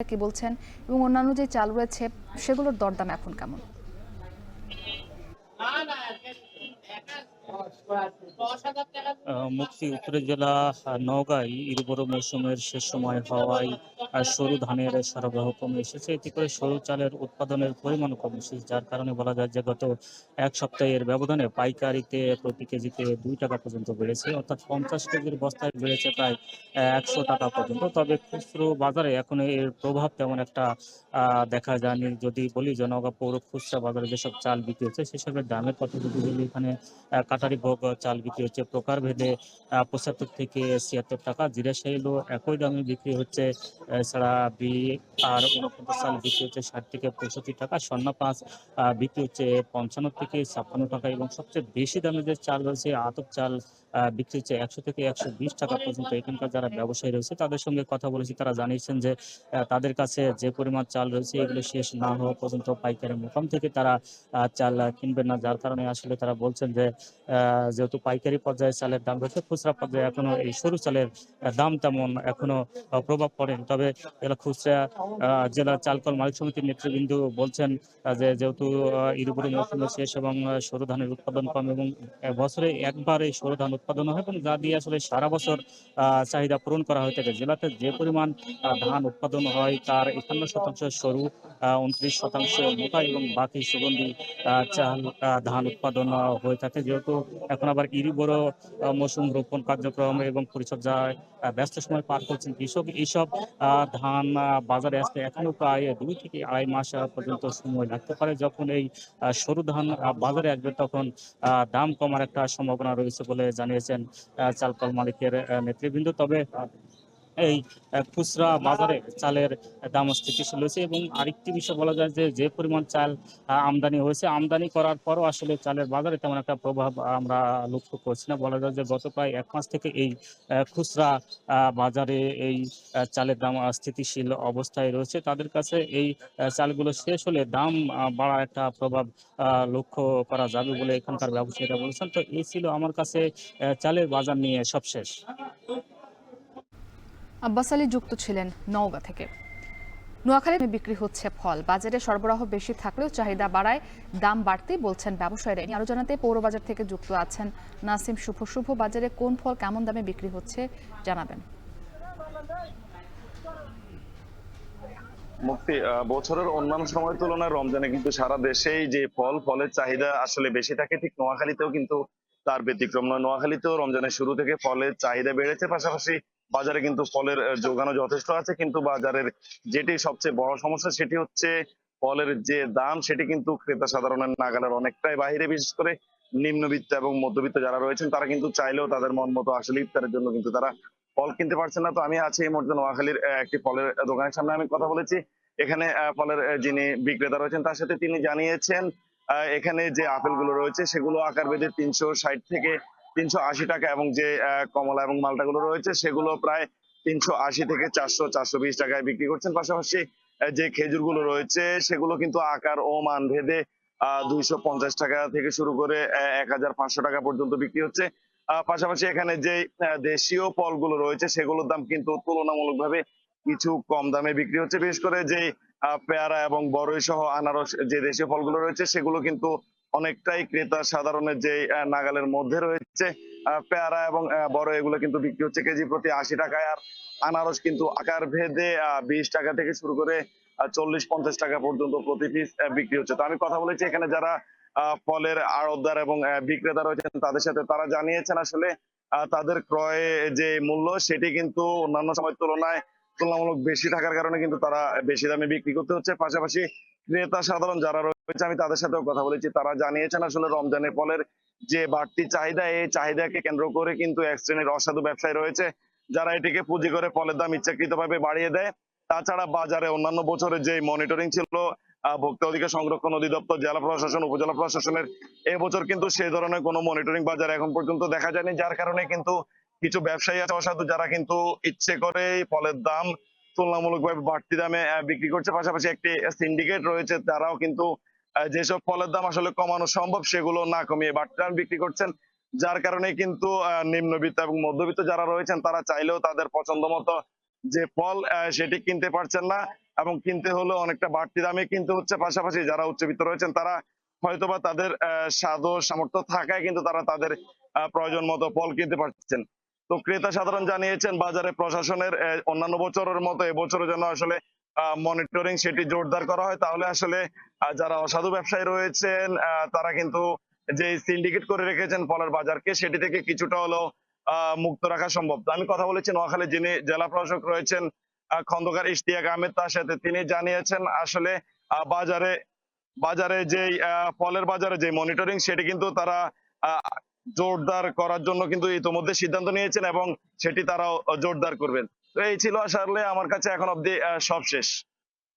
কি বলছেন এবং অন্যান্য যে চাল রয়েছে সেগুলোর দরদাম এখন কেমন? মুক্তি উত্তরের জেলা নওগাঁয় ইরবড় মৌসুমের শেষ সময় হওয়ায় সরু ধানের সরবরাহ কমে এসেছে। এতে করে সরু চালের উৎপাদনের পরিমাণ কমে এসেছে, যার কারণে বলা যায় যে গত এক সপ্তাহের ব্যবধানে পাইকারিতে প্রতি কেজিতে 2 টাকা পর্যন্ত বেড়েছে, অর্থাৎ 50 কেজির বস্তায় বেড়েছে প্রায় 100 টাকা পর্যন্ত। তবে খুচরো বাজারে এখন এর প্রভাব তেমন একটা দেখা যায়নি। যদি বলি যে নওগাঁ পৌর খুচরা বাজারে যেসব চাল বিক্রি হচ্ছে সেসবের দামের কথা যদি বলি, এখানে কাটারি ভোগ চাল বিক্রি হচ্ছে প্রকারভেদে 75 থেকে 76 টাকা। জিরা শাইলও একই দামে বিক্রি হচ্ছে। এছাড়া বি আর 49 চাল বিক্রি হচ্ছে 60 থেকে 65 টাকা। স্বর্ণা 5 বিক্রি হচ্ছে 55 থেকে 56 টাকা, এবং সবচেয়ে বেশি দামে যে চাল রয়েছে আতপ চাল বিক্রি হচ্ছে 100 থেকে 120 টাকা পর্যন্ত। এখানকার যারা ব্যবসায়ী রয়েছে তাদের সঙ্গে কথা বলেছি, তারা জানিয়েছেন যে তাদের কাছে যে পরিমাণ চাল রয়েছে এগুলো শেষ না হওয়া পর্যন্ত পাইকারি মোকাম থেকে তারা চাল কিনবেন না। যার কারণে আসলে তারা বলছেন যে যেহেতু পাইকারি পর্যায়ে চালের দাম রয়েছে, খুচরা পর্যায়ে এখনো এই সরু চালের দাম তেমন এখনো প্রভাব পড়েনি। তবে এরা খুচরা জেলা চালকল মালিক সমিতির নেতৃবৃন্দ বলছেন যে যেহেতু ইরবড়ি মৌসুমের শেষ এবং সরু ধানের উৎপাদন কম, এবং বছরে একবার এই সরু ধান উৎপাদন হয় এবং যা দিয়ে আসলে সারা বছর চাহিদা পূরণ করা হয়ে থাকে। জেলাতে যে পরিমাণ ধান উৎপাদন হয় তার 51% সরু, 29% মোটা এবং বাকি সুগন্ধি চাল ধান উৎপাদন হয়ে থাকে। যেহেতু এখন আবার ইরিবড় মৌসুম রোপণ কার্যক্রম এবং পরিচর্যায় ব্যস্ত সময় পার করছেন কৃষক, এইসব ধান বাজারে আসতে এখনো প্রায় 2 থেকে 2.5 মাস পর্যন্ত সময় লাগতে পারে। যখন এই সরু ধান বাজারে আসবে তখন দাম কমার একটা সম্ভাবনা রয়েছে বলে জানিয়েছেন চালকল মালিকের নেতৃবৃন্দ। তবে এই খুচরা বাজারে চালের দাম স্থিতিশীল হয়েছে, এবং আরেকটি বিষয় বলা যায় যে যে পরিমাণ চাল আমদানি হয়েছে, আমদানি করার পরও আসলে চালের বাজারে তেমন একটা প্রভাব আমরা লক্ষ্য করছি না। বলা যায় যে গত প্রায় 1 মাস থেকে এই খুচরা বাজারে এই চালের দাম স্থিতিশীল অবস্থায় রয়েছে। তাদের কাছে এই চালগুলো শেষ হলে দাম বাড়ার একটা প্রভাব লক্ষ্য করা যাবে বলে এখানকার ব্যবসায়ীরা বলেছেন। তো এই ছিল আমার কাছে চালের বাজার নিয়ে সবশেষ। আব্বাস আলী যুক্ত ছিলেন নওগাঁ থেকে। নোয়াখালীতে বিক্রি হচ্ছে ফল, বাজারে সরবরাহ বেশি থাকলেও চাহিদা বাড়ায় দাম বাড়তেই বলছেন ব্যবসায়ীরা। আরো জানাতে পৌরবাজার থেকে যুক্ত আছেন নাসিম শুভ। শুভ, বাজারে কোন ফল কেমন দামে বিক্রি হচ্ছে জানাবেন। মুক্তি বছরের অন্যান্য সময়ের তুলনায় রমজানে কিন্তু সারা দেশেই যে ফলের চাহিদা আসলে বেশি থাকে, ঠিক নোয়াখালীতেও কিন্তু তার ব্যতিক্রম নয়। নোয়াখালীতেও রমজানের শুরু থেকে ফলের চাহিদা বেড়েছে, পাশাপাশি বাজারে কিন্তু ফলের যোগানও যথেষ্ট আছে। কিন্তু বাজারের যেটি সবচেয়ে বড় সমস্যা সেটি হচ্ছে ফলের যে দাম, সেটি কিন্তু ক্রেতা সাধারণের নাগালের অনেকটাই বাইরে। বিশেষ করে নিম্নবিত্ত এবং মধ্যবিত্ত যারা রয়েছেন তারা কিন্তু চাইলেও তাদের মন মতো আসলে ইফতারের জন্য কিন্তু তারা ফল কিনতে পারছেন না। তো আমি আছি এই মুহূর্তে নোয়াখালীর একটি ফলের দোকানের সামনে। আমি কথা বলেছি এখানে ফলের যিনি বিক্রেতা রয়েছেন তার সাথে। তিনি জানিয়েছেন এখানে যে আপেল গুলো রয়েছে সেগুলো আকার ভেদে 360 থেকে 380 টাকা, এবং যে কমলা এবং মালটা গুলো রয়েছে সেগুলো প্রায় 380 থেকে 400-420 টাকায় বিক্রি করছেন। পাশাপাশি যে খেজুর গুলো রয়েছে সেগুলো কিন্তু আকার ও মান ভেদে 250 টাকা থেকে শুরু করে 1500 টাকা পর্যন্ত বিক্রি হচ্ছে। পাশাপাশি এখানে যে দেশীয় ফলগুলো রয়েছে সেগুলোর দাম কিন্তু তুলনামূলকভাবে কিছু কম দামে বিক্রি হচ্ছে। বিশেষ করে যে পেয়ারা এবং বড়ই সহ আনারস যে দেশীয় ফলগুলো রয়েছে সেগুলো কিন্তু অনেকটাই ক্রেতা সাধারণের যে নাগালের মধ্যে রয়েছে। পেয়ারা এবং বড় এগুলো কিন্তু বিক্রি হচ্ছে কেজি প্রতি 80 টাকায়। আর আনারস কিন্তু আকার ভেদে 20 টাকা থেকে শুরু করে 40-50 টাকা পর্যন্ত প্রতি পিস বিক্রি হচ্ছে। তো আমি কথা বলেছি এখানে যারা ফলের আড়তদার এবং বিক্রেতা রয়েছেন তাদের সাথে। তারা জানিয়েছেন আসলে তাদের ক্রয় যে মূল্য সেটি কিন্তু অন্যান্য সময়ের তুলনায় তুলনামূলক বেশি থাকার কারণে কিন্তু তারা বেশি দামে বিক্রি করতে হচ্ছে। পাশাপাশি ক্রেতা সাধারণ যারা রয়েছে আমি তাদের সাথেও কথা বলেছি, তারা জানিয়েছেন আসলে রমজানের ফলের যে বাড়তি চাহিদা, এই চাহিদাকে কেন্দ্র করে কিন্তু এক শ্রেণীর অসাধু ব্যবসায়ী রয়েছে যারা এটিকে পুঁজি করে ফলের দাম ইচ্ছাকৃতভাবে বাড়িয়ে দেয়। তাছাড়া বাজারে অন্যান্য বছরের যে মনিটরিং ছিল ভোক্তা অধিকার সংরক্ষণ অধিদপ্তর, জেলা প্রশাসন, উপজেলা প্রশাসনের, এবছর কিন্তু সেই ধরনের কোনো মনিটরিং বাজারে এখন পর্যন্ত দেখা যায়নি। যার কারণে কিন্তু কিছু ব্যবসায়ী আছে অসাধু যারা কিন্তু ইচ্ছে করে ফলের দাম তুলনামূলকভাবে বাড়তি দামে বিক্রি করছে। পাশাপাশি একটি সিন্ডিকেট রয়েছে, তারাও কিন্তু যেসব ফলের দাম আসলে কমানো সম্ভব সেগুলো না কমিয়ে বাড়তি দাম বিক্রি করছেন। যার কারণে কিন্তু নিম্নবিত্ত এবং মধ্যবিত্ত যারা রয়েছেন তারা চাইলেও তাদের পছন্দ মতো যে ফল সেটি কিনতে পারছেন না। এবং কিনতে হলেও অনেকটা বাড়তি দামে কিনতে হচ্ছে। পাশাপাশি যারা উচ্চবিত্ত রয়েছেন তারা হয়তোবা তাদের সাধ্য সামর্থ্য থাকায় কিন্তু তারা তাদের প্রয়োজন মতো ফল কিনতে পারছেন। তো ক্রেতা সাধারণ জানিয়েছেন বাজারে প্রশাসনের অন্যান্য বছরের মতো এবছরও যেন আসলে মনিটরিং সেটি জোরদার করা হয়, তাহলে আসলে যারা অসাধু ব্যবসায়ী রয়েছেন তারা কিন্তু যে সিন্ডিকেট করে রেখেছেন ফলের বাজারকে সেটি থেকে কিছুটা হলেও মুক্ত রাখা সম্ভব। তো আমি কথা বলেছি নোয়াখালী যিনি জেলা প্রশাসক রয়েছেন খন্দকার ইশতিয়াক আহমেদ তার সাথে। তিনি জানিয়েছেন আসলে বাজারে বাজারে যেই ফলের বাজারে যে মনিটরিং সেটি কিন্তু তারা আহ, জোরদার করার জন্য কিন্তু ইতোমধ্যে সিদ্ধান্ত নিয়েছেন এবং সেটি তারাও জোরদার করবেন। তো এই ছিল আসলে আমার কাছে এখন অব্দি সব শেষ।